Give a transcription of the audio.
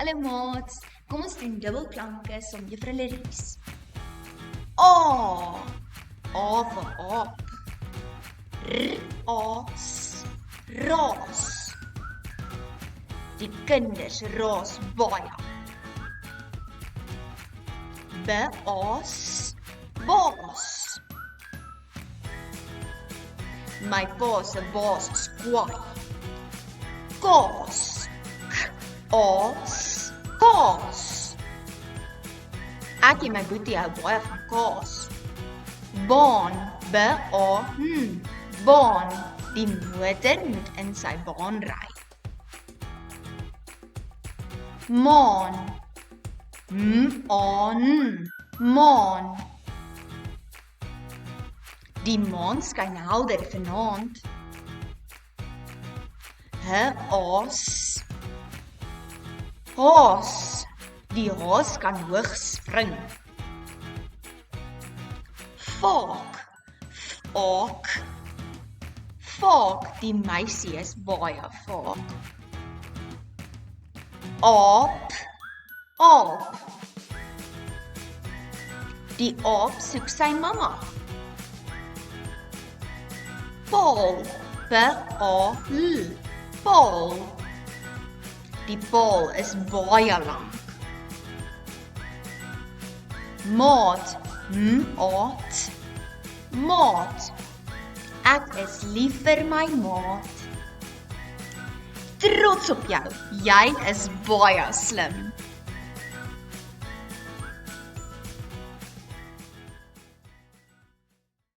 Hallo maats, kom ons doen dubbelklanke som Juffrou Larice. A, A vir aap. R-A-S, raas. Die kinders raas baie. B-A-S, baas. My pa se baas is kwaai. Kaas. K-A-S, kaas. Ek en my boetie hou baie van kaas. Baan, B-A-N, baan. Die motor moet in sy baan ry. Maan, M-A-N, maan. Die maan skyn helder vanaand. H-A-S, haas. Die haas kan hoog spring. Vaak, vaak. Vaak, die meisie is baie vaak. Aap, aap. Die aap soek sy mamma. Paal, P-A-L, paal. Die paal is baie lank. Maat, M-A-T, maat. Ek is lief vir my maat. Trots op jou, jy is baie slim.